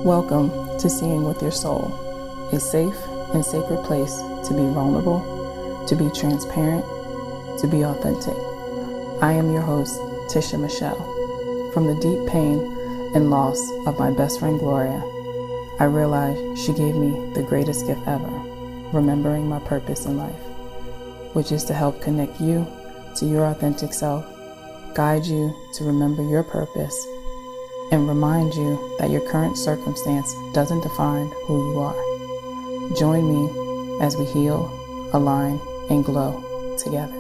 Welcome to Seeing with Your Soul, a safe and sacred place to be vulnerable, to be transparent, to be authentic. I am your host, Tisha Michelle. From the deep pain and loss of my best friend Gloria, I realized she gave me the greatest gift ever, remembering my purpose in life, which is to help connect you to your authentic self, guide you to remember your purpose, and remind you that your current circumstance doesn't define who you are. Join me as we heal, align, and glow together.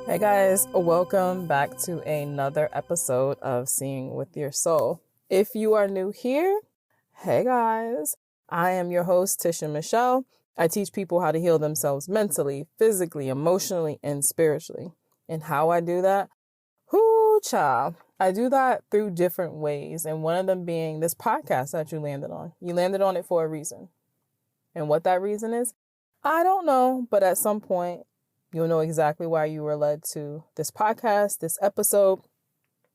Hey guys, welcome back to another episode of Seeing with Your Soul. If you are new here, hey guys, I am your host, Tisha Michelle. I teach people how to heal themselves mentally, physically, emotionally, and spiritually. And how I do that? Child, I do that through different ways. And one of them being this podcast that you landed on. You landed on it for a reason. And what that reason is, I don't know. But at some point, you'll know exactly why you were led to this podcast, this episode,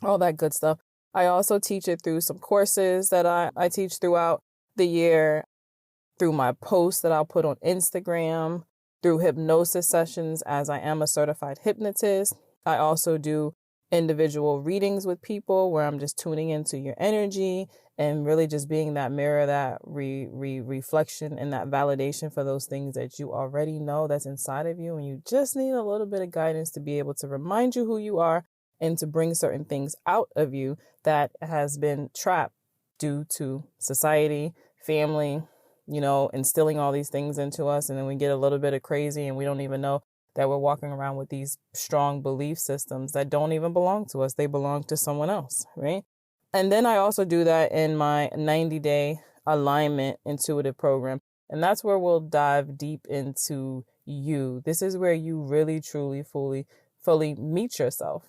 all that good stuff. I also teach it through some courses that I teach throughout the year, through my posts that I'll put on Instagram, through hypnosis sessions as I am a certified hypnotist. I also do individual readings with people where I'm just tuning into your energy and really just being that mirror, that reflection and that validation for those things that you already know that's inside of you. And you just need a little bit of guidance to be able to remind you who you are and to bring certain things out of you that has been trapped due to society, family, instilling all these things into us. And then we get a little bit of crazy and we don't even know that we're walking around with these strong belief systems that don't even belong to us. They belong to someone else, right? And then I also do that in my 90-day alignment intuitive program. And that's where we'll dive deep into you. This is where you really, truly, fully meet yourself.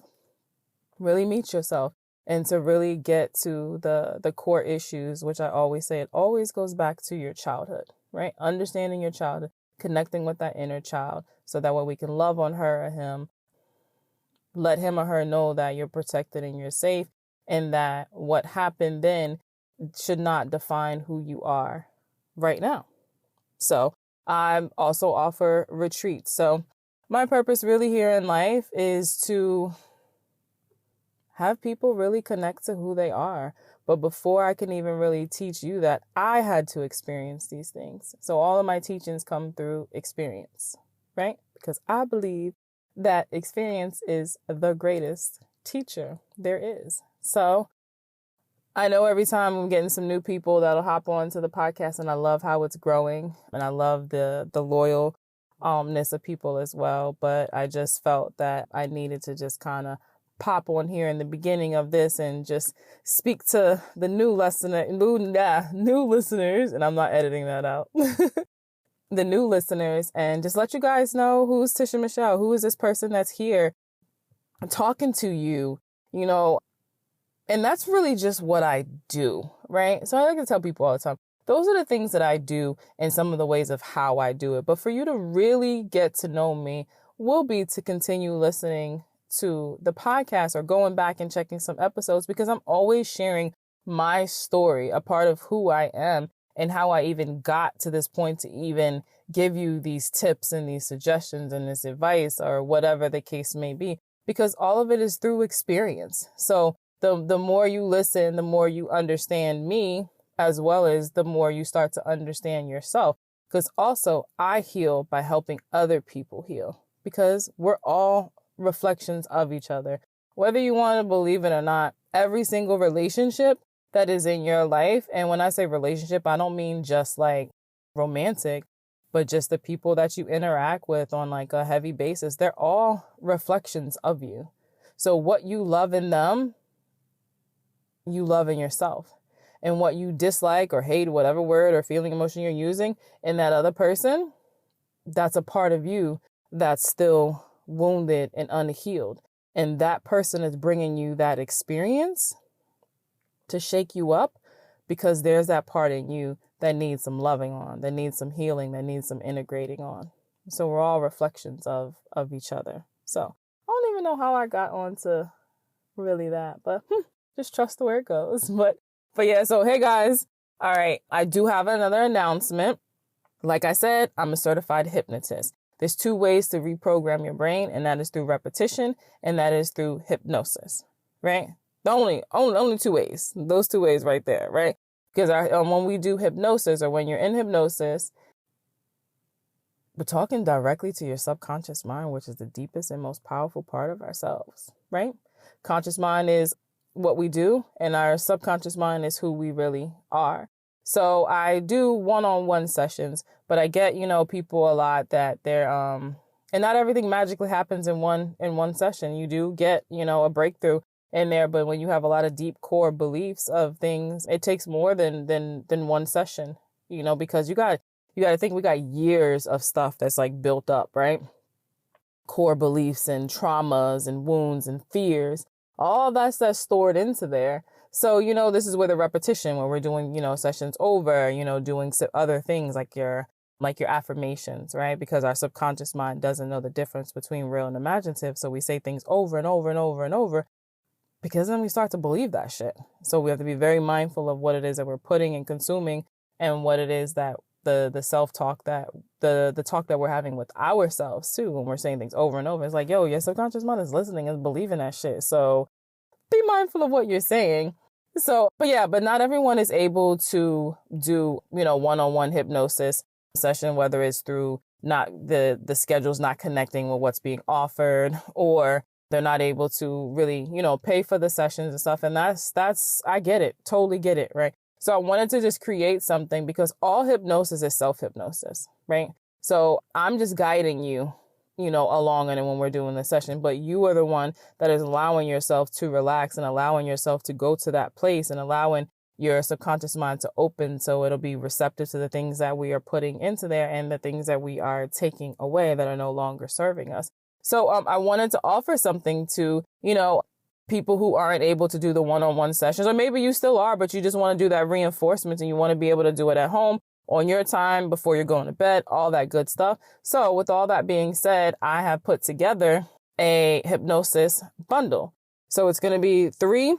Really meet yourself. And to really get to the core issues, which I always say, it always goes back to your childhood, right? Understanding your childhood, connecting with that inner child so that way we can love on her or him, let him or her know that you're protected and you're safe, and that what happened then should not define who you are right now. So I also offer retreats. So my purpose really here in life is to have people really connect to who they are. But before I can even really teach you that, I had to experience these things. So all of my teachings come through experience, right? Because I believe that experience is the greatest teacher there is. So I know every time I'm getting some new people that'll hop on to the podcast, and I love how it's growing, and I love the loyalness of people as well. But I just felt that I needed to just kind of pop on here in the beginning of this and just speak to the new listeners, and I'm not editing that out. The new listeners, and just let you guys know who's Tisha Michelle, who is this person that's here talking to you, and that's really just what I do, right? So I like to tell people all the time, those are the things that I do and some of the ways of how I do it. But for you to really get to know me will be to continue listening to the podcast or going back and checking some episodes, because I'm always sharing my story, a part of who I am and how I even got to this point to even give you these tips and these suggestions and this advice or whatever the case may be, because all of it is through experience. So the more you listen, the more you understand me, as well as the more you start to understand yourself. Because also I heal by helping other people heal, because we're all reflections of each other. Whether you want to believe it or not, every single relationship that is in your life, and when I say relationship, I don't mean just like romantic, but just the people that you interact with on like a heavy basis, they're all reflections of you. So what you love in them, you love in yourself. And what you dislike or hate, whatever word or feeling, emotion you're using in that other person, that's a part of you that's still wounded and unhealed. And that person is bringing you that experience to shake you up, because there's that part in you that needs some loving on, that needs some healing, that needs some integrating on. So we're all reflections of each other. So I don't even know how I got onto really that, but just trust the way it goes. But yeah, so hey guys. All right. I do have another announcement. Like I said, I'm a certified hypnotist. There's 2 ways to reprogram your brain, and that is through repetition, and that is through hypnosis, right? The only 2 ways, those 2 ways right there, right? Because when we do hypnosis, or when you're in hypnosis, we're talking directly to your subconscious mind, which is the deepest and most powerful part of ourselves, right? Conscious mind is what we do, and our subconscious mind is who we really are. So I do one-on-one sessions, but I get, people a lot that they're, and not everything magically happens in one session. You do get, a breakthrough in there, but when you have a lot of deep core beliefs of things, it takes more than one session, because you got to think we got years of stuff that's like built up, right? Core beliefs and traumas and wounds and fears, all that's stored into there. So, this is where the repetition, where we're doing, sessions over, doing other things like your affirmations, right? Because our subconscious mind doesn't know the difference between real and imaginative. So we say things over and over and over and over, because then we start to believe that shit. So we have to be very mindful of what it is that we're putting and consuming, and what it is that the self-talk, that the talk that we're having with ourselves too, when we're saying things over and over. It's like, yo, your subconscious mind is listening and believing that shit. So be mindful of what you're saying. So, but not everyone is able to do, one-on-one hypnosis session, whether it's through not the schedule's not connecting with what's being offered, or they're not able to really, pay for the sessions and stuff. And that's, I get it, totally get it, right? So I wanted to just create something, because all hypnosis is self-hypnosis, right? So I'm just guiding you, along in it when we're doing the session, but you are the one that is allowing yourself to relax and allowing yourself to go to that place and allowing your subconscious mind to open, so it'll be receptive to the things that we are putting into there and the things that we are taking away that are no longer serving us. So I wanted to offer something to, people who aren't able to do the one-on-one sessions, or maybe you still are, but you just want to do that reinforcement and you want to be able to do it at home on your time before you're going to bed, all that good stuff. So with all that being said, I have put together a hypnosis bundle. So it's going to be 3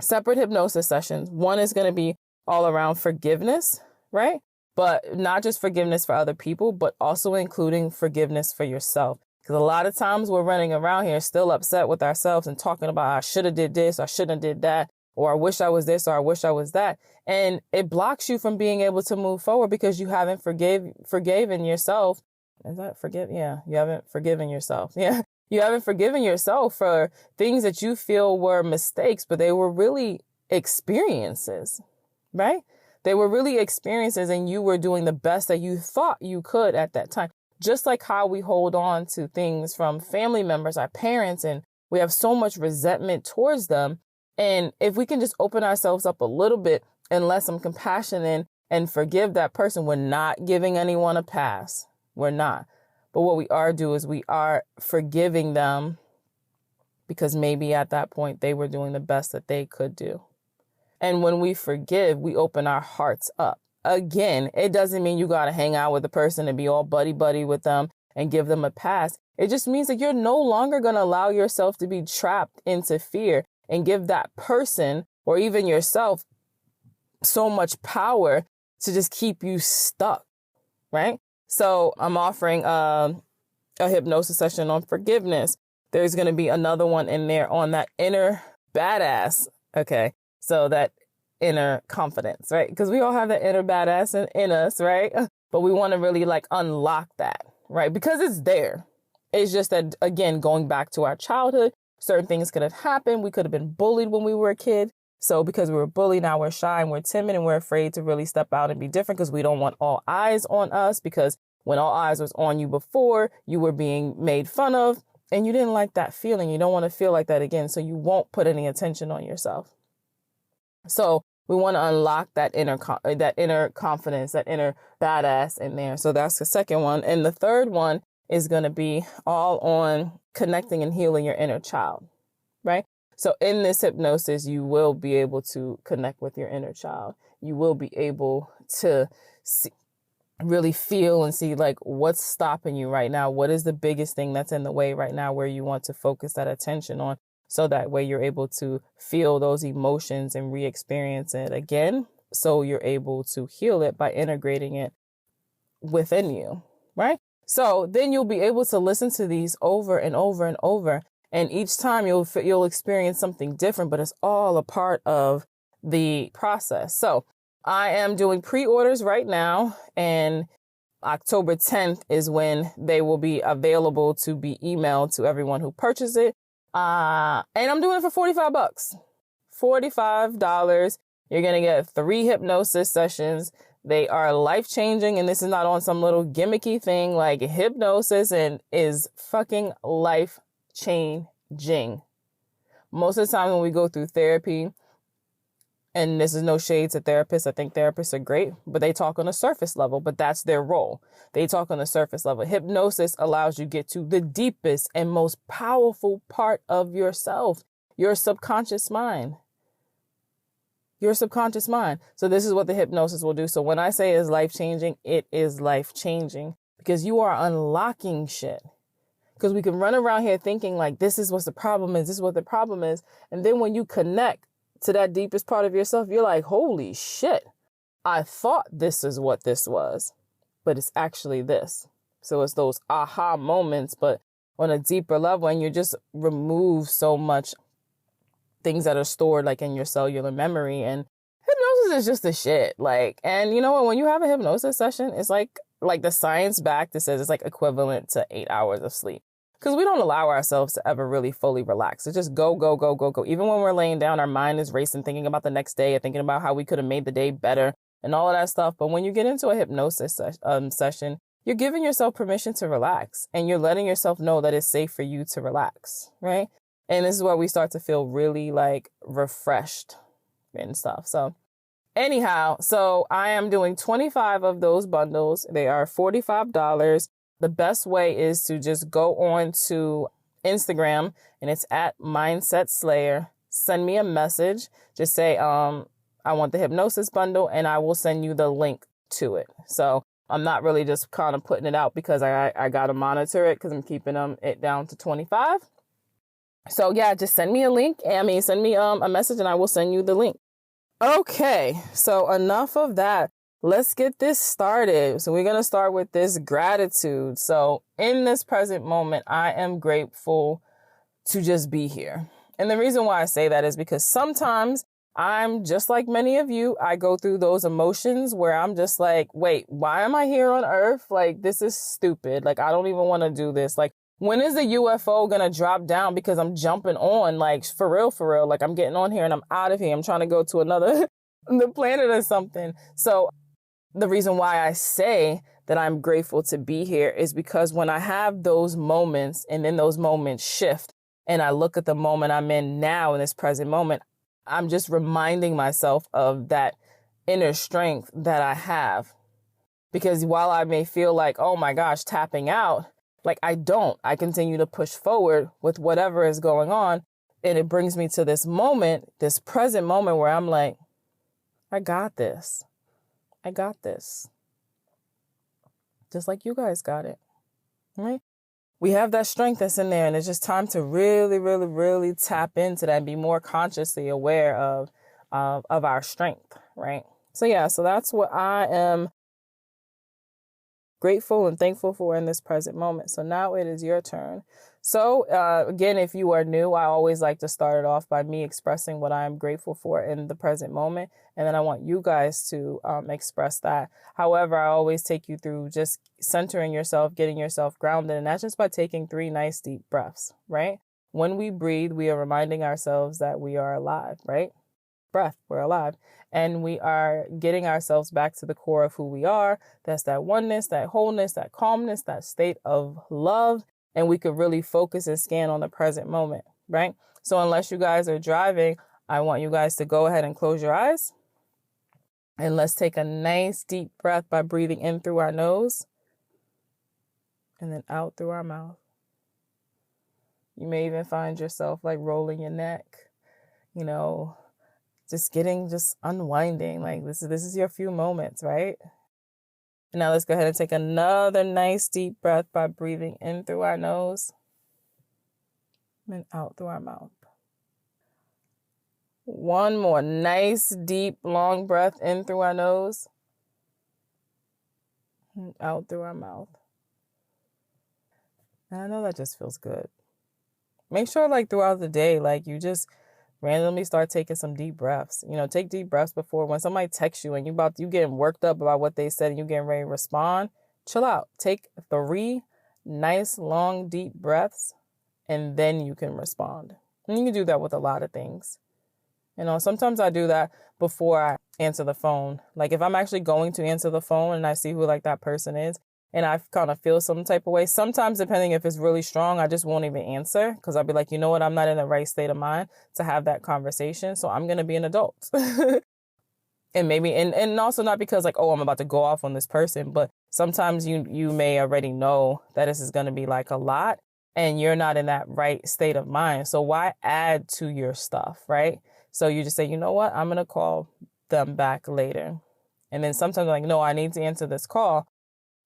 separate hypnosis sessions. One is going to be all around forgiveness, right? But not just forgiveness for other people, but also including forgiveness for yourself. Because a lot of times we're running around here still upset with ourselves and talking about, I should have did this, I shouldn't have did that, or I wish I was this, or I wish I was that. And it blocks you from being able to move forward because you haven't forgiven yourself. Is that forgive? Yeah, you haven't forgiven yourself. Yeah, you haven't forgiven yourself for things that you feel were mistakes, but they were really experiences, right? They were really experiences, and you were doing the best that you thought you could at that time. Just like how we hold on to things from family members, our parents, and we have so much resentment towards them. And if we can just open ourselves up a little bit and let some compassion in and forgive that person, we're not giving anyone a pass. We're not. But what we are doing is we are forgiving them, because maybe at that point they were doing the best that they could do. And when we forgive, we open our hearts up. Again, it doesn't mean you got to hang out with the person and be all buddy-buddy with them and give them a pass. It just means that you're no longer going to allow yourself to be trapped into fear and give that person or even yourself so much power to just keep you stuck, right? So I'm offering a hypnosis session on forgiveness. There's going to be another one in there on that inner badass. Okay, so that inner confidence, right? Because we all have that inner badass in us, right? But we want to really unlock that, right? Because it's there. It's just that, again, going back to our childhood, certain things could have happened. We could have been bullied when we were a kid. So because we were bullied, now we're shy and we're timid and we're afraid to really step out and be different, because we don't want all eyes on us, because when all eyes was on you before, you were being made fun of and you didn't like that feeling. You don't want to feel like that again. So you won't put any attention on yourself. So we want to unlock that inner confidence, that inner badass in there. So that's the second one. And the third one is going to be all on connecting and healing your inner child, right? So in this hypnosis, you will be able to connect with your inner child. You will be able to really feel and see what's stopping you right now. What is the biggest thing that's in the way right now where you want to focus that attention on? So that way you're able to feel those emotions and re-experience it again. So you're able to heal it by integrating it within you, right? So then you'll be able to listen to these over and over and over. And each time you'll experience something different, but it's all a part of the process. So I am doing pre-orders right now, and October 10th is when they will be available to be emailed to everyone who purchased it. And I'm doing it for $45. $45. You're going to get 3 hypnosis sessions. They are life-changing, and this is not on some little gimmicky thing. Like, hypnosis and is fucking life-changing. Most of the time when we go through therapy, and this is no shade to therapists. I think therapists are great, but they talk on a surface level, but that's their role. They talk on the surface level. Hypnosis allows you to get to the deepest and most powerful part of yourself, your subconscious mind. Your subconscious mind. So this is what the hypnosis will do. So when I say it's life-changing, it is life-changing because you are unlocking shit. Because we can run around here thinking like, this is what the problem is. This is what the problem is. And then when you connect to that deepest part of yourself, you're like, holy shit, I thought this is what this was, but it's actually this. So it's those aha moments, but on a deeper level, and you just remove so much things that are stored like in your cellular memory. And hypnosis is just the shit. Like, and you know what, when you have a hypnosis session, it's like the science back that says it's like equivalent to 8 hours of sleep. Because we don't allow ourselves to ever really fully relax. It's just go, go, go, go, go. Even when we're laying down, our mind is racing, thinking about the next day, or thinking about how we could have made the day better and all of that stuff. But when you get into a hypnosis session, you're giving yourself permission to relax, and you're letting yourself know that it's safe for you to relax, right? And this is where we start to feel really like refreshed and stuff. So anyhow, so I am doing 25 of those bundles. They are $45. The best way is to just go on to Instagram, and it's at Mindset Slayer. Send me a message. Just say, I want the hypnosis bundle, and I will send you the link to it. So I'm not really just kind of putting it out because I got to monitor it because I'm keeping it down to 25. So yeah, just send me a link. Send me a message, and I will send you the link. Okay, so enough of that. Let's get this started. So we're going to start with this gratitude. So in this present moment, I am grateful to just be here. And the reason why I say that is because sometimes I'm just like many of you. I go through those emotions where I'm just like, wait, why am I here on earth? Like, this is stupid. Like, I don't even want to do this. Like, when is the UFO going to drop down? Because I'm jumping on, like, for real. Like, I'm getting on here and I'm out of here. I'm trying to go to another the planet or something. So the reason why I say that I'm grateful to be here is because when I have those moments and then those moments shift and I look at the moment I'm in now in this present moment, I'm just reminding myself of that inner strength that I have. Because while I may feel like, oh my gosh, tapping out, like I don't. I continue to push forward with whatever is going on. And it brings me to this moment, this present moment where I'm like, I got this. I got this. Just like you guys got it, right? We have that strength that's in there, and it's just time to really, really, really tap into that and be more consciously aware of our strength, right? So yeah, so that's what I am grateful and thankful for in this present moment. So now it is your turn. So again, if you are new, I always like to start it off by me expressing what I am grateful for in the present moment. And then I want you guys to express that. However, I always take you through just centering yourself, getting yourself grounded. And that's just by taking 3 nice deep breaths, right? When we breathe, we are reminding ourselves that we are alive, right? Breath, we're alive. And we are getting ourselves back to the core of who we are. That's that oneness, that wholeness, that calmness, that state of love. And we could really focus and scan on the present moment, right? So unless you guys are driving, I want you guys to go ahead and close your eyes. And let's take a nice deep breath by breathing in through our nose and then out through our mouth. You may even find yourself like rolling your neck, just unwinding. Like this is your few moments, right? Now let's go ahead and take another nice deep breath by breathing in through our nose and out through our mouth. One more nice, deep, long breath in through our nose, out through our mouth. And I know that just feels good. Make sure like throughout the day, like you just randomly start taking some deep breaths. You know, take deep breaths before when somebody texts you and you getting worked up about what they said and you getting ready to respond. Chill out. Take 3 nice, long, deep breaths and then you can respond. And you can do that with a lot of things. You know, sometimes I do that before I answer the phone. Like if I'm actually going to answer the phone and I see who like that person is and I kind of feel some type of way, sometimes depending if it's really strong, I just won't even answer because I'll be like, you know what, I'm not in the right state of mind to have that conversation. So I'm going to be an adult. And maybe, and also not because like, oh, I'm about to go off on this person, but sometimes you may already know that this is going to be like a lot and you're not in that right state of mind. So why add to your stuff, right? So you just say, you know what, I'm going to call them back later. And then sometimes like, no, I need to answer this call.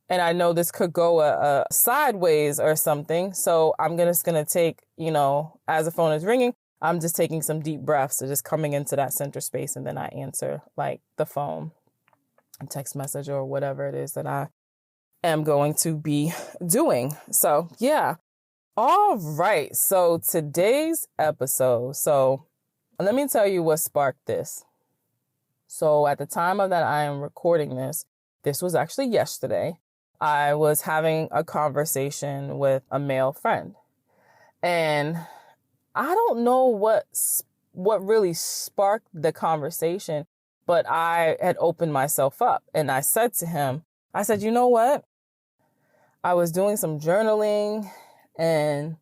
And I know this could go sideways or something. So I'm just going to take, you know, as the phone is ringing, I'm just taking some deep breaths. So just coming into that center space. And then I answer like the phone, a text message or whatever it is that I am going to be doing. So yeah. All right. So today's episode. So let me tell you what sparked this. So at the time of that I am recording this was actually yesterday. I was having a conversation with a male friend. And I don't know what really sparked the conversation, but I had opened myself up and I said to him, I said, you know what? I was doing some journaling and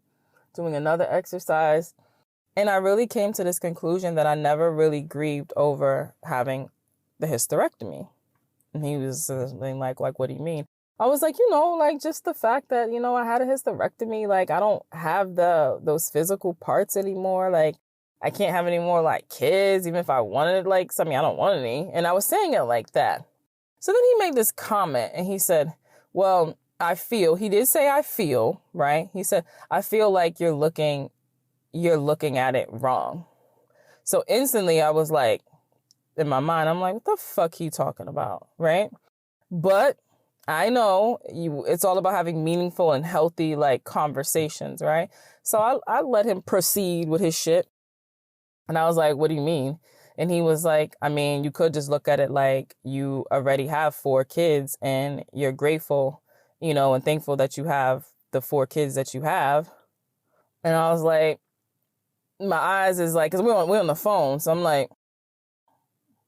doing another exercise. And I really came to this conclusion that I never really grieved over having the hysterectomy. And he was saying like, what do you mean? I was like, you know, like just the fact that, you know, I had a hysterectomy, like I don't have those physical parts anymore. Like I can't have any more like kids, even if I wanted like something, I don't want any. And I was saying it like that. So then he made this comment and he said, well, he did say I feel, right? He said, I feel like you're looking at it wrong. So instantly I was like, in my mind, I'm like, what the fuck he talking about, right? But I know it's all about having meaningful and healthy like conversations, right? So I let him proceed with his shit. And I was like, what do you mean? And he was like, I mean, you could just look at it like you already have 4 kids and you're grateful, you know, and thankful that you have the 4 kids that you have. And I was like, my eyes is like, because we're on the phone. So I'm like,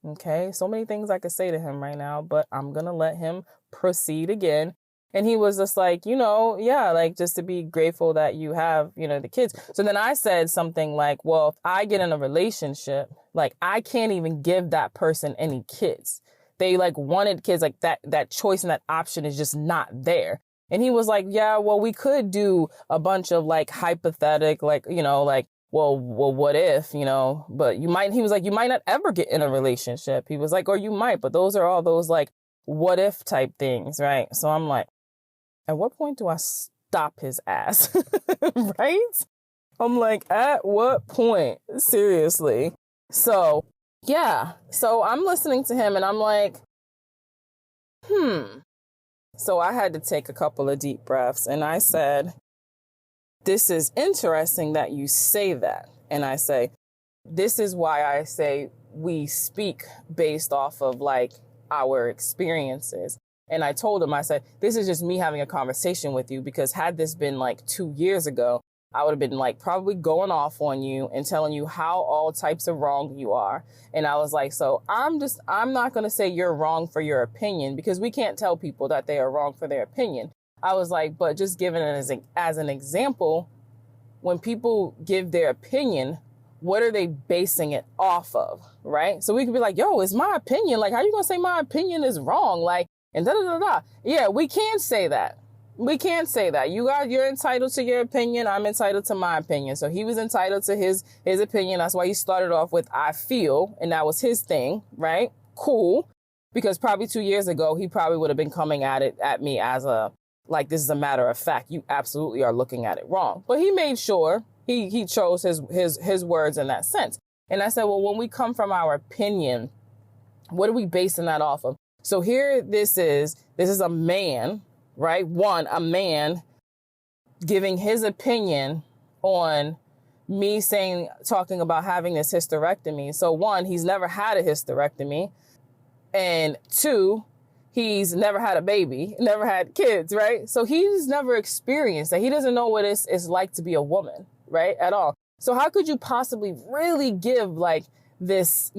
okay, so many things I could say to him right now, but I'm going to let him proceed again. And he was just like, you know, yeah, like just to be grateful that you have, you know, the kids. So then I said something like, well, if I get in a relationship, like I can't even give that person any kids. They like wanted kids, like that choice and that option is just not there. And he was like, yeah, well, we could do a bunch of like hypothetical, like, you know, like, well, what if, you know, but he was like, you might not ever get in a relationship. He was like, or you might, but those are all those like, what if type things, right? So I'm like, at what point do I stop his ass? Right? I'm like, at what point? Seriously. So, yeah. So I'm listening to him and I'm like, So I had to take a couple of deep breaths and I said, this is interesting that you say that. And I say, this is why I say we speak based off of like our experiences. And I told him, I said, this is just me having a conversation with you, because had this been like 2 years ago, I would have been like probably going off on you and telling you how all types of wrong you are. And I was like, so I'm not going to say you're wrong for your opinion, because we can't tell people that they are wrong for their opinion. I was like, but just giving it as an example, when people give their opinion, what are they basing it off of, right? So we could be like, yo, it's my opinion. Like, how you going to say my opinion is wrong? Like, and da-da-da-da. Yeah, we can't say that. We can't say that. You're entitled to your opinion. I'm entitled to my opinion. So he was entitled to his opinion. That's why he started off with, I feel, and that was his thing, right? Cool. Because probably 2 years ago, he probably would have been coming at me as like, this is a matter of fact. You absolutely are looking at it wrong. But he made sure he chose his words in that sense. And I said, well, when we come from our opinion, what are we basing that off of? So here this is a man, right? A man giving his opinion on me talking about having this hysterectomy. So one, he's never had a hysterectomy. And two, he's never had a baby, never had kids, right? So he's never experienced that. He doesn't know what it's like to be a woman, right? At all. So how could you possibly really give like this,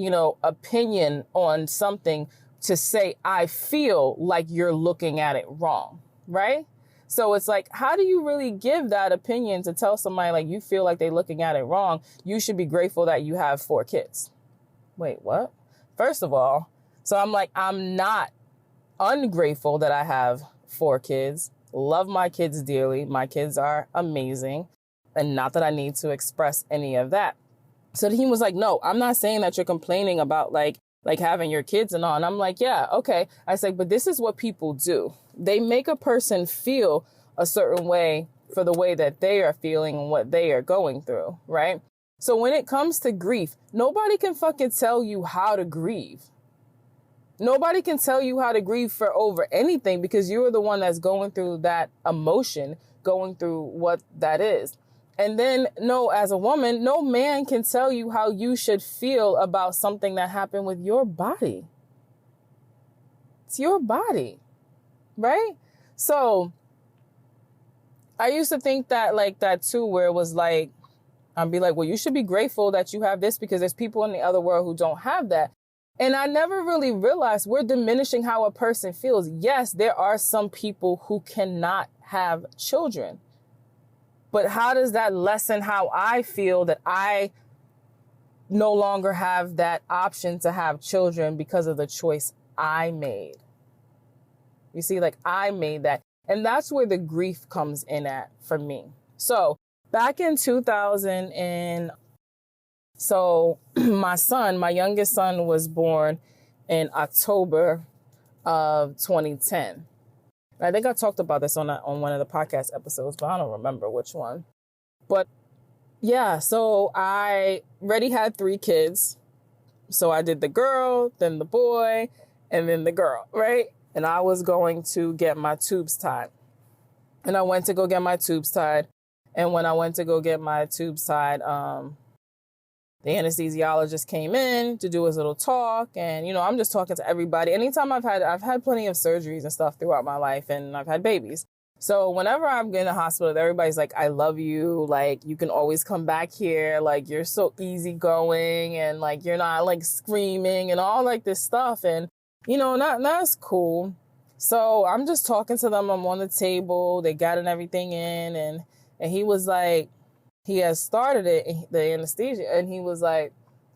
opinion on something to say, I feel like you're looking at it wrong, right? So it's like, how do you really give that opinion to tell somebody like you feel like they're looking at it wrong? You should be grateful that you have 4 kids. Wait, what? First of all, so I'm like, I'm not ungrateful that I have 4 kids. Love my kids dearly. My kids are amazing. And not that I need to express any of that. So he was like, no, I'm not saying that you're complaining about like having your kids and all. And I'm like, yeah, okay. I said, but this is what people do. They make a person feel a certain way for the way that they are feeling and what they are going through, right? So when it comes to grief, nobody can fucking tell you how to grieve. Nobody can tell you how to grieve for over anything because you're the one that's going through that emotion, going through what that is. And then, no, as a woman, no man can tell you how you should feel about something that happened with your body. It's your body, right? So I used to think that like that too, where it was like, I'd be like, well, you should be grateful that you have this because there's people in the other world who don't have that. And I never really realized we're diminishing how a person feels. Yes, there are some people who cannot have children. But how does that lessen how I feel that I no longer have that option to have children because of the choice I made? You see, like I made that. And that's where the grief comes in at for me. So back in 2000 so my youngest son was born in October of 2010. I think I talked about this on one of the podcast episodes, but I don't remember which one. But yeah, so I already had 3 kids. So I did the girl, then the boy, and then the girl, right? And I was going to get my tubes tied. And I went to go get my tubes tied. And when I went to go get my tubes tied, the anesthesiologist came in to do his little talk. And, I'm just talking to everybody. Anytime I've had plenty of surgeries and stuff throughout my life, and I've had babies. So whenever I'm in the hospital, everybody's like, I love you. Like, you can always come back here. Like, you're so easygoing and like, you're not like screaming and all like this stuff. And, that's cool. So I'm just talking to them. I'm on the table. They got everything in. And he was like, he has started it, the anesthesia, and he was like,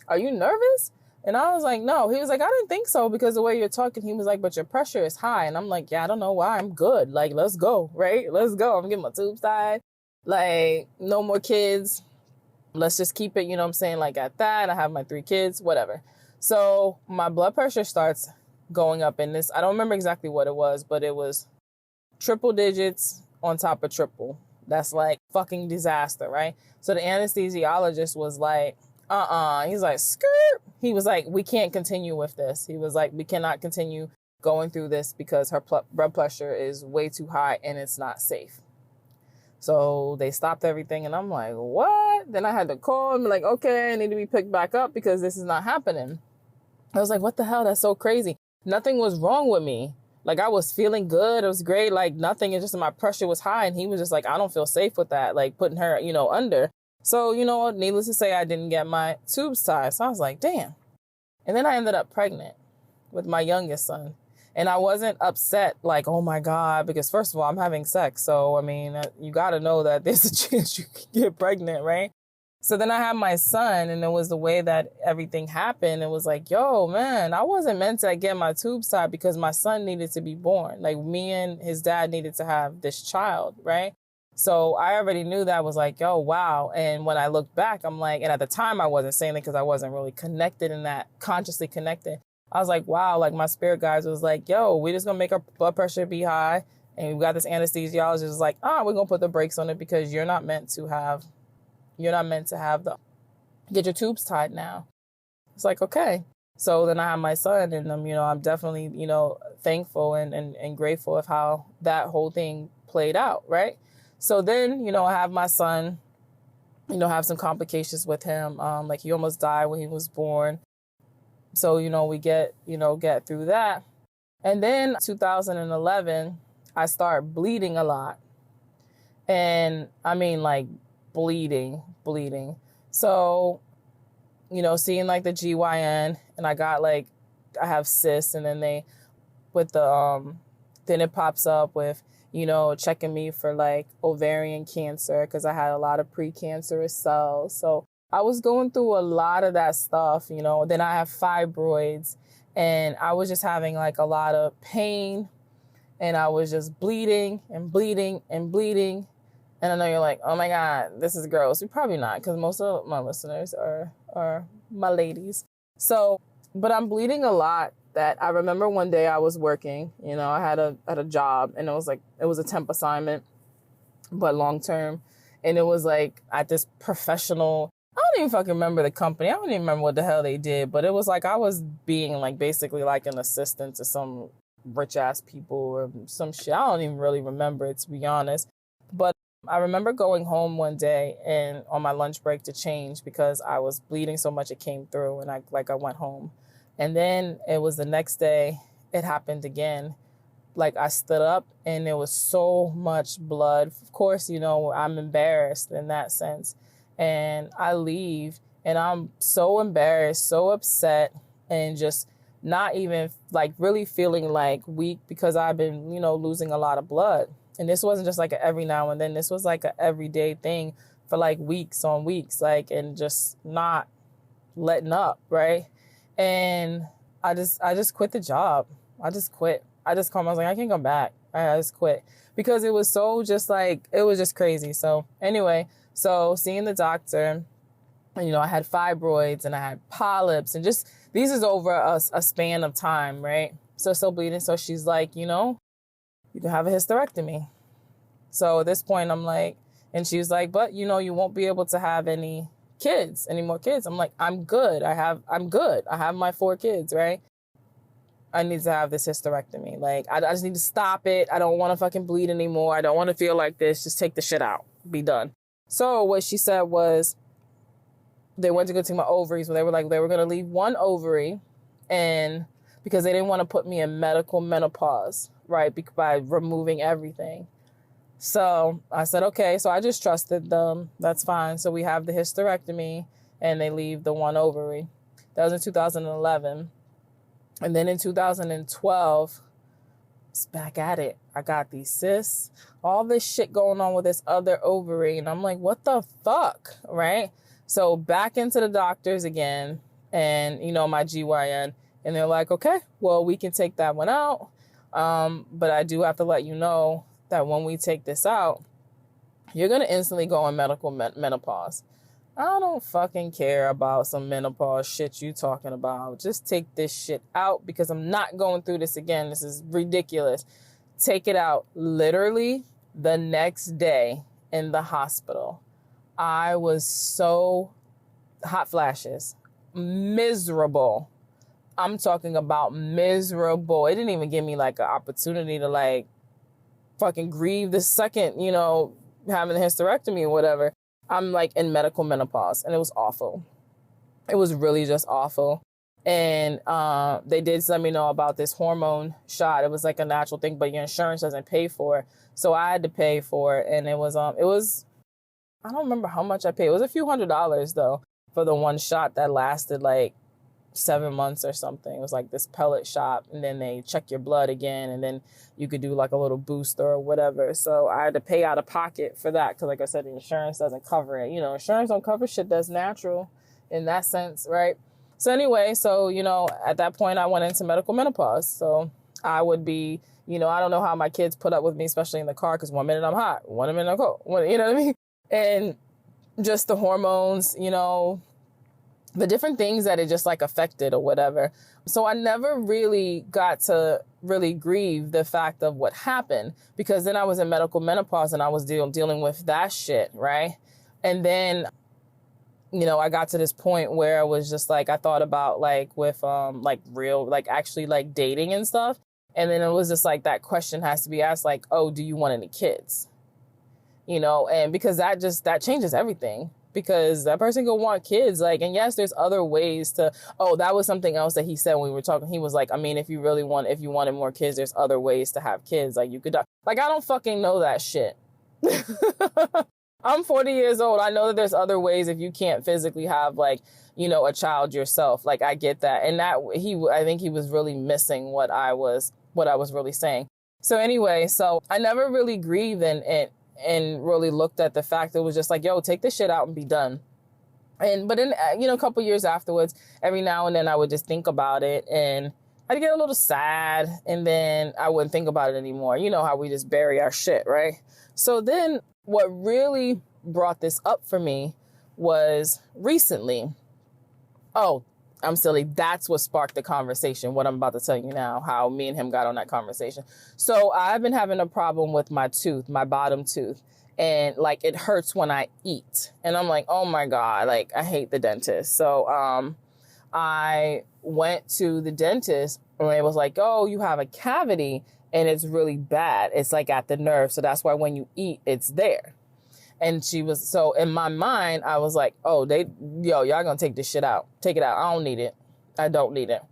are you nervous? And I was like, no. He was like, I didn't think so because the way you're talking. He was like, but your pressure is high. And I'm like, yeah, I don't know why. I'm good. Like, let's go, right? Let's go. I'm getting my tubes tied. Like, no more kids. Let's just keep it, like at that. I have my 3 kids, whatever. So my blood pressure starts going up in this. I don't remember exactly what it was, but it was triple digits on top of triple. That's like fucking disaster, right? So the anesthesiologist was like, he's like, skirt. He was like, we can't continue with this. He was like, we cannot continue going through this because her blood pressure is way too high and it's not safe. So they stopped everything and I'm like, what? Then I had to call and be like, okay, I need to be picked back up because this is not happening. I was like, what the hell? That's so crazy. Nothing was wrong with me. Like, I was feeling good. It was great. Like, nothing. It's just my pressure was high. And he was just like, I don't feel safe with that. Like, putting her, under. So, needless to say, I didn't get my tubes tied. So I was like, damn. And then I ended up pregnant with my youngest son. And I wasn't upset, like, oh, my God, because first of all, I'm having sex. So, I mean, you got to know that there's a chance you can get pregnant, right? So then I had my son, and it was the way that everything happened. It was like, yo, man, I wasn't meant to get my tubes tied because my son needed to be born. Like, me and his dad needed to have this child, right? So I already knew that. I was like, yo, wow. And when I looked back, I'm like, and at the time I wasn't saying it because I wasn't really connected in that, consciously connected. I was like, wow, like my spirit guides was like, yo, we're just going to make our blood pressure be high. And we got this anesthesiologist was like, we're going to put the brakes on it because you're not meant to have the get your tubes tied now. It's like, okay. So then I have my son, and I'm definitely, thankful and grateful of how that whole thing played out, right? So then, I have my son, have some complications with him. Like he almost died when he was born. So, we get through that. And then 2011, I start bleeding a lot. And I mean like bleeding. So, seeing like the GYN, and I have cysts, and then then it pops up with, checking me for like ovarian cancer, because I had a lot of precancerous cells. So I was going through a lot of that stuff, then I have fibroids, and I was just having like a lot of pain, and I was just bleeding and bleeding and bleeding. And I know you're like, oh my God, this is gross. You're probably not, because most of my listeners are my ladies. So, but I'm bleeding a lot. That I remember one day I was working, I had a job, and it was a temp assignment, but long term. And it was like at this professional, I don't even fucking remember the company. I don't even remember what the hell they did, but it was like I was being like basically like an assistant to some rich ass people or some shit. I don't even really remember it, to be honest. But I remember going home one day and on my lunch break to change, because I was bleeding so much it came through, and I went home. And then it was the next day, it happened again. Like I stood up and there was so much blood. Of course, I'm embarrassed in that sense. And I leave, and I'm so embarrassed, so upset, and just not even like really feeling like weak, because I've been, losing a lot of blood. And this wasn't just like a every now and then. This was like a everyday thing for like weeks on weeks, like, and just not letting up, right? And I just quit the job. I just quit. I just called. I was like, I can't come back. I just quit, because it was so just like, it was just crazy. So anyway, so seeing the doctor, and, I had fibroids and I had polyps, and just, these is over a span of time, right? So still bleeding. So she's like, you can have a hysterectomy. So at this point I'm like, and she was like, but you won't be able to have any more kids. I'm like, I'm good. I'm good. I have my 4 kids, right? I need to have this hysterectomy. Like, I just need to stop it. I don't want to fucking bleed anymore. I don't want to feel like this. Just take the shit out. Be done. So what she said was, they went to go take my ovaries, but they were going to leave one ovary, and because they didn't want to put me in medical menopause, right? By removing everything. So I said, okay. So I just trusted them. That's fine. So we have the hysterectomy, and they leave the one ovary. That was in 2011. And then in 2012, it's back at it. I got these cysts, all this shit going on with this other ovary. And I'm like, what the fuck? Right? So back into the doctors again, and, my GYN. And they're like, okay, well, we can take that one out. But I do have to let you know that when we take this out, you're going to instantly go on medical menopause. I don't fucking care about some menopause shit you talking about. Just take this shit out, because I'm not going through this again. This is ridiculous. Take it out. Literally the next day in the hospital, I was so hot flashes, miserable. I'm talking about miserable. It didn't even give me like an opportunity to like fucking grieve the second, having a hysterectomy or whatever. I'm like in medical menopause, and it was awful. It was really just awful. And they did let me know about this hormone shot. It was like a natural thing, but your insurance doesn't pay for it. So I had to pay for it. And it was, I don't remember how much I paid. It was a few $100s though, for the one shot that lasted like 7 months or something. It was like this pellet shot, and then they check your blood again, and then you could do like a little booster or whatever. So I had to pay out of pocket for that, because like I said, the insurance doesn't cover it. Insurance don't cover shit that's natural in that sense, right? So anyway, at that point I went into medical menopause. So I would be, I don't know how my kids put up with me, especially in the car, because 1 minute I'm hot, 1 minute I'm cold, you know what I mean? And just the hormones, the different things that it just like affected or whatever. So I never really got to really grieve the fact of what happened, because then I was in medical menopause and I was dealing with that shit, right? And then, I got to this point where I was just like, I thought about like with like real, like actually like dating and stuff. And then it was just like that question has to be asked, like, oh, do you want any kids? And because that changes everything, because that person gonna want kids. Like, and yes, there's other ways to, that was something else that he said when we were talking. He was like, I mean, if you wanted more kids, there's other ways to have kids. Like you could, like, I don't fucking know that shit. I'm 40 years old. I know that there's other ways if you can't physically have like, a child yourself. Like I get that. And I think he was really missing what I was really saying. So anyway, so I never really grieved and really looked at the fact that it was just like, yo, take this shit out and be done. But then, a couple years afterwards, every now and then I would just think about it and I'd get a little sad and then I wouldn't think about it anymore. You know how we just bury our shit, right? So then what really brought this up for me was recently. Oh, I'm silly. That's what sparked the conversation. What I'm about to tell you now, how me and him got on that conversation. So I've been having a problem with my tooth, my bottom tooth. And like, it hurts when I eat. And I'm like, oh my God, like I hate the dentist. So I went to the dentist and it was like, oh, you have a cavity and it's really bad. It's like at the nerve. So that's why when you eat, it's there. And so in my mind, I was like, oh, y'all gonna take this shit out. Take it out. I don't need it. I don't need it.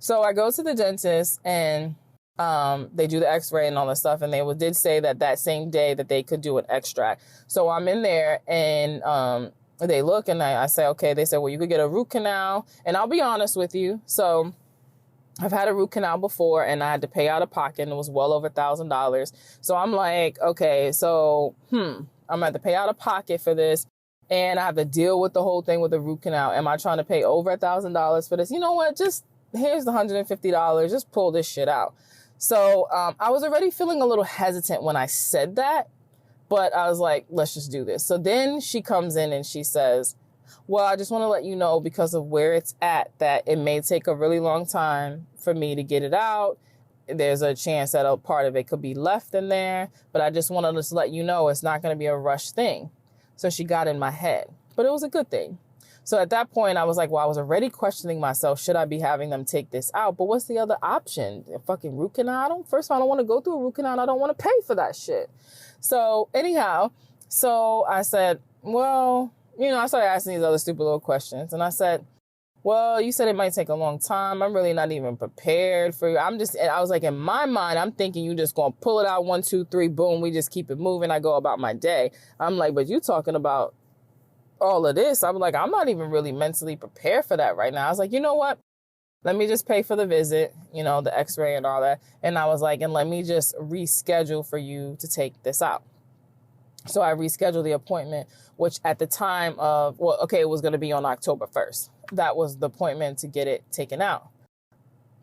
So I go to the dentist and they do the x-ray and all that stuff. And they did say that same day that they could do an extract. So I'm in there and they look and I say, okay, they said, well, you could get a root canal. And I'll be honest with you. So I've had a root canal before and I had to pay out of pocket and it was well over $1,000. So I'm like, okay, so, I'm going to have to pay out of pocket for this and I have to deal with the whole thing with the root canal. Am I trying to pay over $1,000 for this? You know what? Just here's the $150. Just pull this shit out. So I was already feeling a little hesitant when I said that, but I was like, let's just do this. So then she comes in and she says, well, I just want to let you know because of where it's at that it may take a really long time for me to get it out. There's a chance that a part of it could be left in there, but I just wanted to let you know it's not going to be a rush thing. So she got in my head, but it was a good thing. So at that point, I was like, well, I was already questioning myself. Should I be having them take this out? But what's the other option? A fucking root canal? First of all, I don't want to go through a root canal. And I don't want to pay for that shit. So anyhow, so I said, well, I started asking these other stupid little questions. And I said, well, you said it might take a long time. I'm really not even prepared for you. I was like, in my mind, I'm thinking you just going to pull it out 1, 2, 3, boom. We just keep it moving. I go about my day. I'm like, but you talking about all of this. I'm like, I'm not even really mentally prepared for that right now. I was like, you know what? Let me just pay for the visit, the x-ray and all that. And I was like, and let me just reschedule for you to take this out. So I rescheduled the appointment, which at the time of, it was going to be on October 1st. That was the appointment to get it taken out.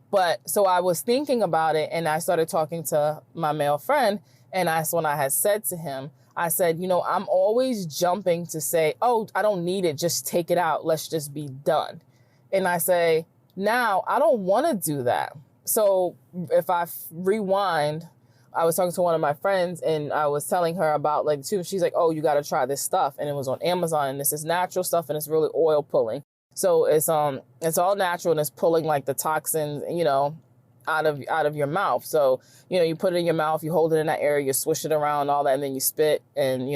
But so I was thinking about it and I started talking to my male friend. And that's when I had said to him, I said, I'm always jumping to say, oh, I don't need it. Just take it out. Let's just be done. And I say, now I don't want to do that. So if I rewind, I was talking to one of my friends and I was telling her about she's like, oh, you got to try this stuff. And it was on Amazon and this is natural stuff and it's really oil pulling. So it's all natural and it's pulling like the toxins, out of your mouth. So, you put it in your mouth, you hold it in that area, you swish it around, all that, and then you spit and,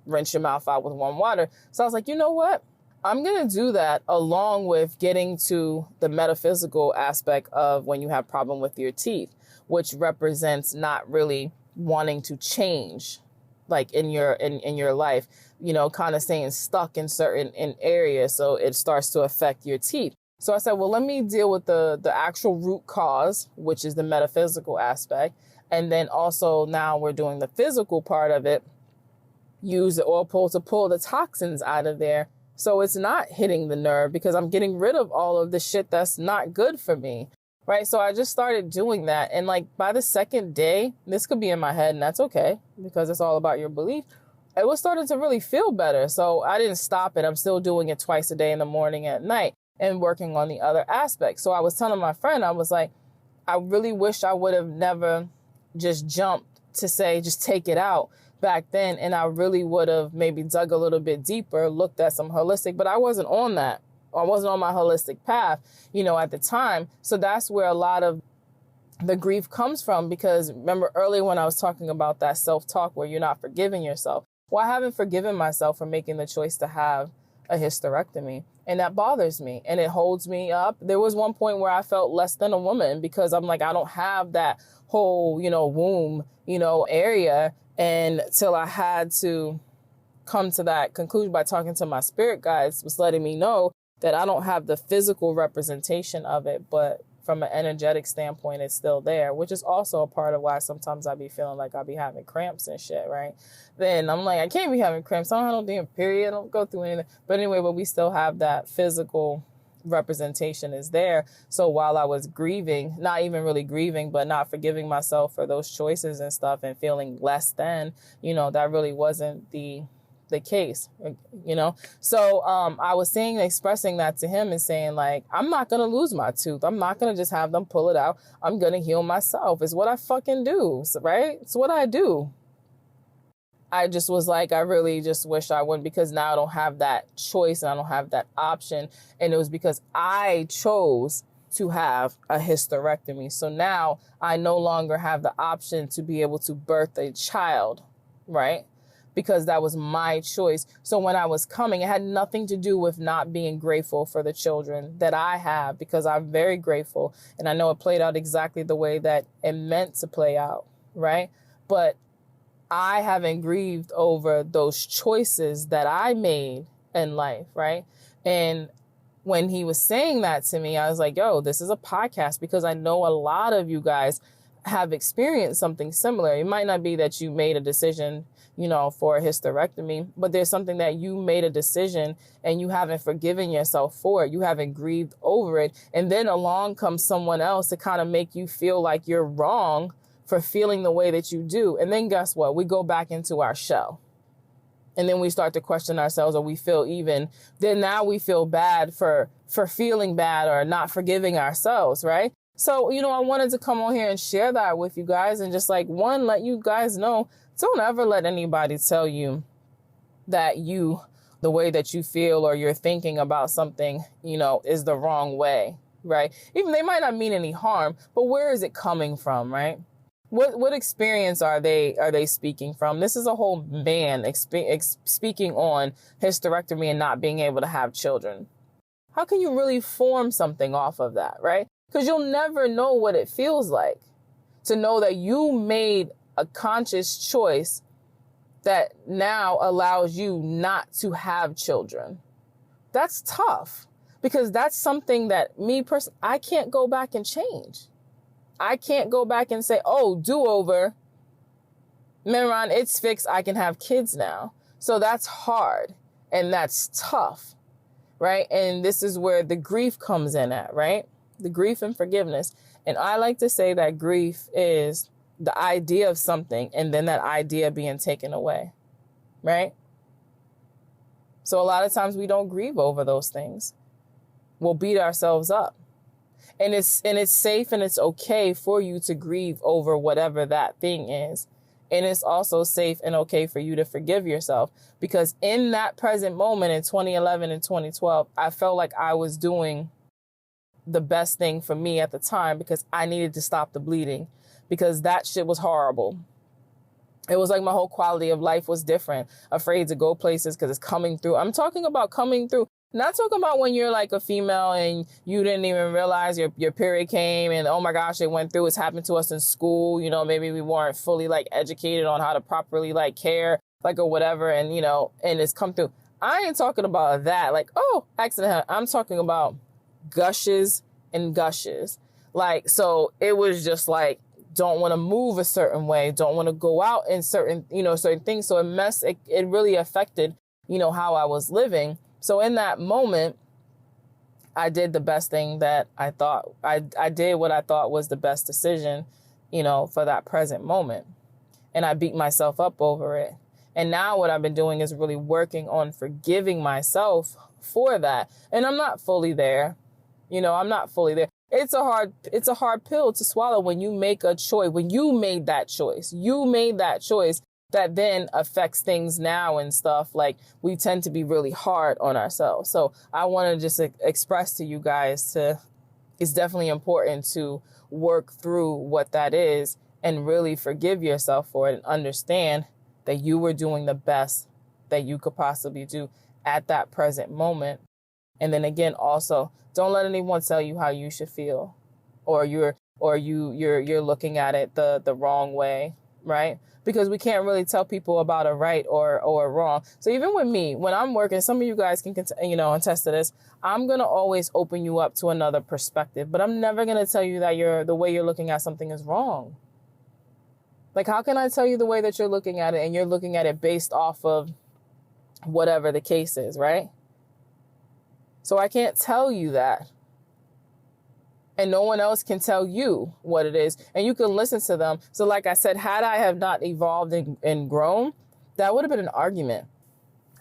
rinse your mouth out with warm water. So I was like, you know what? I'm going to do that along with getting to the metaphysical aspect of when you have problem with your teeth, which represents not really wanting to change like in your life, kind of staying stuck in certain areas. So it starts to affect your teeth. So I said, well, let me deal with the actual root cause, which is the metaphysical aspect. And then also now we're doing the physical part of it. Use the oil pull to pull the toxins out of there. So it's not hitting the nerve because I'm getting rid of all of the shit that's not good for me. Right. So I just started doing that. And by the second day, this could be in my head and that's okay because it's all about your belief. It was starting to really feel better. So I didn't stop it. I'm still doing it twice a day in the morning, at night, and working on the other aspects. So I was telling my friend, I was like, I really wish I would have never just jumped to say, just take it out. back then, and I really would have maybe dug a little bit deeper, looked at some holistic, but I wasn't on that. I wasn't on my holistic path, at the time. So that's where a lot of the grief comes from, because remember earlier when I was talking about that self-talk where you're not forgiving yourself. Well, I haven't forgiven myself for making the choice to have a hysterectomy, and that bothers me and it holds me up. There was one point where I felt less than a woman because I'm like, I don't have that whole, womb, area. And till I had to come to that conclusion by talking to my spirit guides, was letting me know that I don't have the physical representation of it, but from an energetic standpoint, it's still there, which is also a part of why sometimes I be feeling like I be having cramps and shit, right? Then I'm like, I can't be having cramps. I don't have no damn period. I don't go through anything. But anyway, but we still have that physical representation is there. So while I was grieving, not even really grieving, but not forgiving myself for those choices and stuff and feeling less than, that really wasn't the case, So I was expressing that to him and saying, like, I'm not going to lose my tooth. I'm not going to just have them pull it out. I'm going to heal myself. It's what I fucking do, right? It's what I do. I just was like, I really just wish I wouldn't, because now I don't have that choice and I don't have that option. And it was because I chose to have a hysterectomy. So now I no longer have the option to be able to birth a child, right? Because that was my choice. So when I was coming, it had nothing to do with not being grateful for the children that I have, because I'm very grateful. And I know it played out exactly the way that it meant to play out, right? But I haven't grieved over those choices that I made in life, right? And when he was saying that to me, I was like, yo, this is a podcast, because I know a lot of you guys have experienced something similar. It might not be that you made a decision, for a hysterectomy, but there's something that you made a decision and you haven't forgiven yourself for it. You haven't grieved over it. And then along comes someone else to kind of make you feel like you're wrong for feeling the way that you do. And then guess what? We go back into our shell. And then we start to question ourselves, or we feel then now we feel bad for feeling bad or not forgiving ourselves, right? So, I wanted to come on here and share that with you guys and just let you guys know, don't ever let anybody tell you that the way that you feel or you're thinking about something, is the wrong way, right? Even they might not mean any harm, but where is it coming from, right? What experience are they speaking from? This is a whole man speaking on hysterectomy and not being able to have children. How can you really form something off of that, right? Because you'll never know what it feels like to know that you made a conscious choice that now allows you not to have children. That's tough, because that's something that me personally, I can't go back and change. I can't go back and say, oh, do-over. Meron, it's fixed. I can have kids now. So that's hard and that's tough, right? And this is where the grief comes in at, right? The grief and forgiveness. And I like to say that grief is the idea of something and then that idea being taken away, right? So a lot of times we don't grieve over those things. We'll beat ourselves up. And it's safe and it's okay for you to grieve over whatever that thing is. And it's also safe and okay for you to forgive yourself, because in that present moment in 2011 and 2012, I felt like I was doing the best thing for me at the time, because I needed to stop the bleeding, because that shit was horrible. It was like my whole quality of life was different, afraid to go places because it's coming through. I'm talking about coming through. Not talking about when you're like a female and you didn't even realize your period came and, oh my gosh, it went through. It's happened to us in school. Maybe we weren't fully educated on how to properly care, or whatever. And, and it's come through. I ain't talking about that. Accident. I'm talking about gushes and gushes. So it was just don't want to move a certain way. Don't want to go out in certain things. So it really affected, how I was living. So in that moment, I did the best thing that I thought. I did what I thought was the best decision, for that present moment. And I beat myself up over it. And now what I've been doing is really working on forgiving myself for that. And I'm not fully there. I'm not fully there. It's a hard pill to swallow when you make a choice, when you made that choice. You made that choice that then affects things now and stuff. Like, we tend to be really hard on ourselves. So I want to just express to you guys it's definitely important to work through what that is and really forgive yourself for it and understand that you were doing the best that you could possibly do at that present moment. And then again, also, don't let anyone tell you how you should feel, or you're looking at it the wrong way, right? Because we can't really tell people about a right or a wrong. So even with me, when I'm working, some of you guys can, attest to this. I'm going to always open you up to another perspective, but I'm never going to tell you that the way you're looking at something is wrong. Like, how can I tell you the way that you're looking at it and you're looking at it based off of whatever the case is, right? So I can't tell you that. And no one else can tell you what it is. And you can listen to them. So like I said, had I have not evolved and grown, that would have been an argument.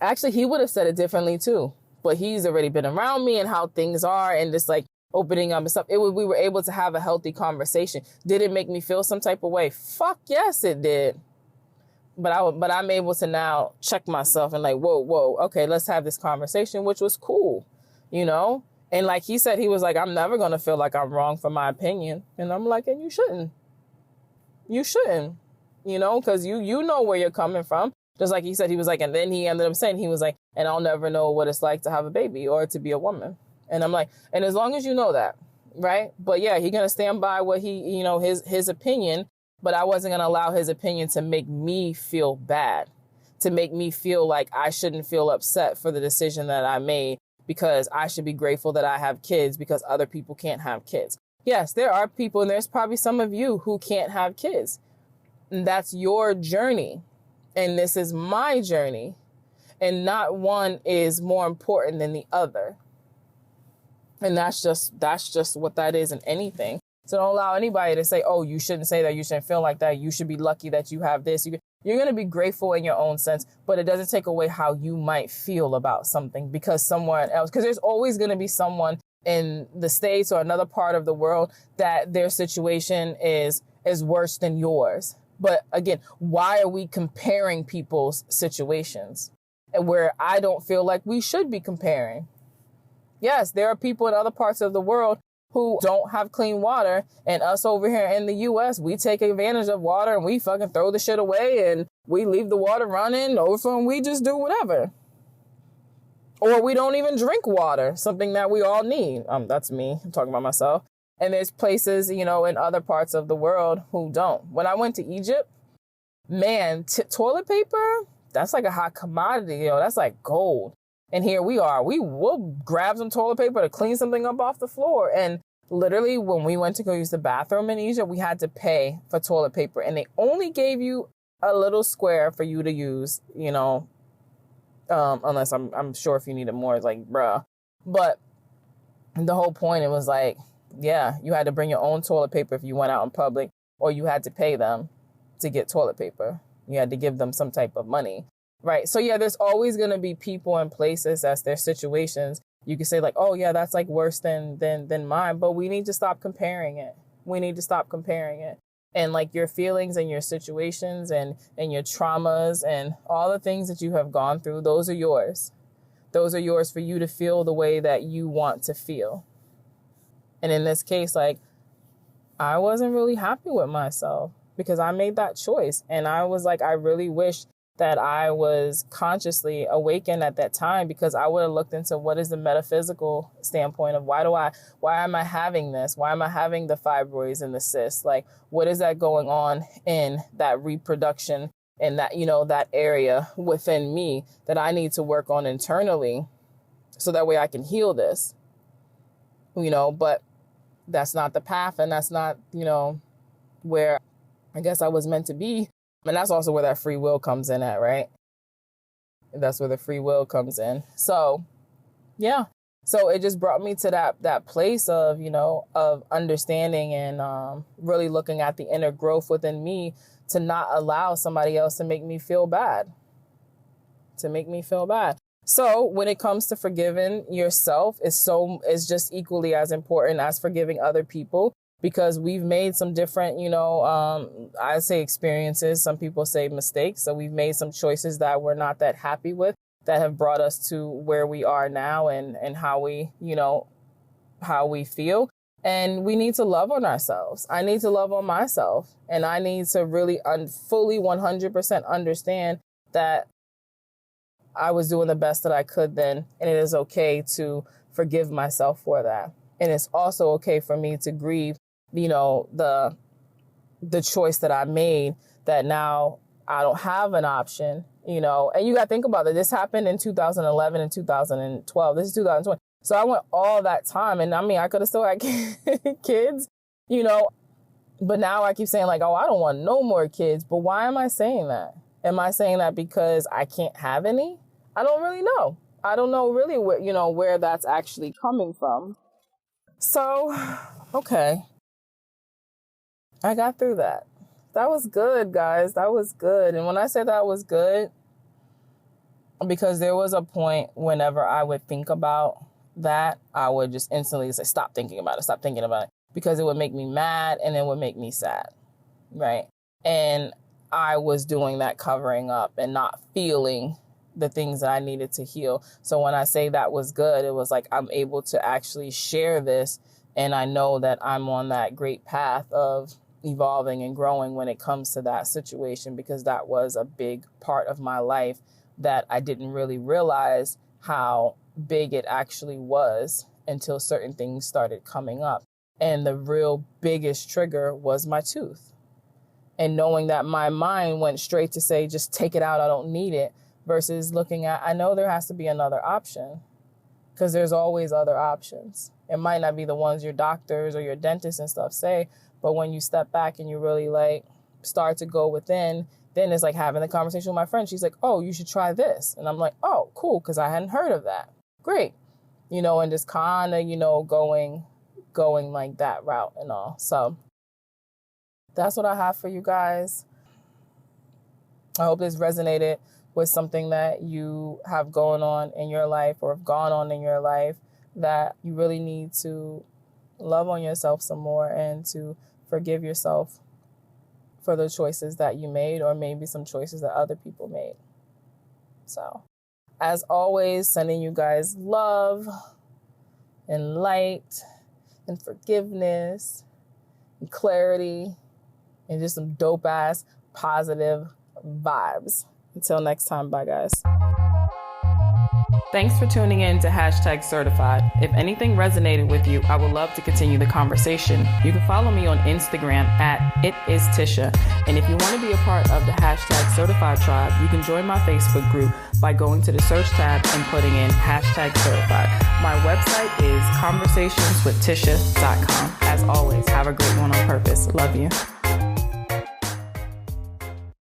Actually, he would have said it differently too. But he's already been around me and how things are and just like opening up and stuff. We were able to have a healthy conversation. Did it make me feel some type of way? Fuck yes, it did. But I'm able to now check myself and like, whoa, okay, let's have this conversation, which was cool, And like he said, he was like, I'm never going to feel like I'm wrong for my opinion. And I'm like, and you shouldn't. You shouldn't, because you know where you're coming from. Just like he said, he was like, and then he ended up saying, he was like, and I'll never know what it's like to have a baby or to be a woman. And I'm like, and as long as you know that, right? But yeah, he's going to stand by what his opinion. But I wasn't going to allow his opinion to make me feel bad, to make me feel like I shouldn't feel upset for the decision that I made, because I should be grateful that I have kids because other people can't have kids. Yes, there are people, and there's probably some of you who can't have kids. And that's your journey. And this is my journey. And not one is more important than the other. And that's just what that is in anything. So don't allow anybody to say, oh, you shouldn't say that, you shouldn't feel like that, you should be lucky that you have this. You're going to be grateful in your own sense, but it doesn't take away how you might feel about something because there's always going to be someone in the States or another part of the world that their situation is worse than yours. But again, why are we comparing people's situations? And where I don't feel like we should be comparing. Yes, there are people in other parts of the world who don't have clean water, and us over here in the U.S., we take advantage of water and we fucking throw the shit away and we leave the water running over and we just do whatever. Or we don't even drink water, something that we all need. That's me, I'm talking about myself. And there's places, in other parts of the world who don't. When I went to Egypt, man, toilet paper, that's like a hot commodity, that's like gold. And here we are. We'll grab some toilet paper to clean something up off the floor. And literally, when we went to go use the bathroom in Egypt, we had to pay for toilet paper. And they only gave you a little square for you to use, unless I'm sure if you needed more, it's like, bruh. But the whole point, it was like, yeah, you had to bring your own toilet paper if you went out in public, or you had to pay them to get toilet paper. You had to give them some type of money. Right. So, yeah, there's always going to be people and places as their situations. You can say like, oh, yeah, that's like worse than mine. But we need to stop comparing it. And like your feelings and your situations and your traumas and all the things that you have gone through, those are yours. Those are yours for you to feel the way that you want to feel. And in this case, like, I wasn't really happy with myself because I made that choice. And I was like, I really wish that I was consciously awakened at that time, because I would have looked into what is the metaphysical standpoint of why am I having this? Why am I having the fibroids and the cysts? Like, what is that going on in that reproduction and that, that area within me that I need to work on internally so that way I can heal this, but that's not the path. And that's not, where I guess I was meant to be. And that's also where that free will comes in at, right? That's where the free will comes in. So, yeah. So it just brought me to that place of, of understanding and really looking at the inner growth within me to not allow somebody else to make me feel bad. So when it comes to forgiving yourself, is just equally as important as forgiving other people. because we've made some different, I say experiences. Some people say mistakes. So we've made some choices that we're not that happy with that have brought us to where we are now and how we, how we feel. And we need to love on ourselves. I need to love on myself. And I need to really fully 100% understand that I was doing the best that I could then. And it is okay to forgive myself for that. And it's also okay for me to grieve, the choice that I made, that now I don't have an option, and you got to think about it. This happened in 2011 and 2012. This is 2020. So I went all that time. And I could have still had kids, but now I keep saying like, oh, I don't want no more kids. But why am I saying that? Am I saying that because I can't have any? I don't really know. I don't know really where that's actually coming from. So, okay. I got through that. That was good, guys. That was good. And when I say that was good, because there was a point whenever I would think about that, I would just instantly say, stop thinking about it, stop thinking about it, because it would make me mad and it would make me sad, right? And I was doing that covering up and not feeling the things that I needed to heal. So when I say that was good, it was like I'm able to actually share this, and I know that I'm on that great path of evolving and growing when it comes to that situation, because that was a big part of my life that I didn't really realize how big it actually was until certain things started coming up. And the real biggest trigger was my tooth. And knowing that my mind went straight to say, just take it out, I don't need it, versus looking at, I know there has to be another option, because there's always other options. It might not be the ones your doctors or your dentists and stuff say, but when you step back and you really like start to go within, then it's like having the conversation with my friend. She's like, oh, you should try this. And I'm like, oh, cool, because I hadn't heard of that. Great. And just kind of, going like that route and all. So that's what I have for you guys. I hope this resonated with something that you have going on in your life or have gone on in your life, that you really need to love on yourself some more and to forgive yourself for the choices that you made, or maybe some choices that other people made. So, as always, sending you guys love and light and forgiveness and clarity and just some dope ass positive vibes. Until next time, bye guys. Thanks for tuning in to #certified. If anything resonated with you, I would love to continue the conversation. You can follow me on Instagram at @itistisha. And if you want to be a part of the #certified tribe, you can join my Facebook group by going to the search tab and putting in #certified. My website is conversationswithtisha.com. As always, have a great one on purpose. Love you.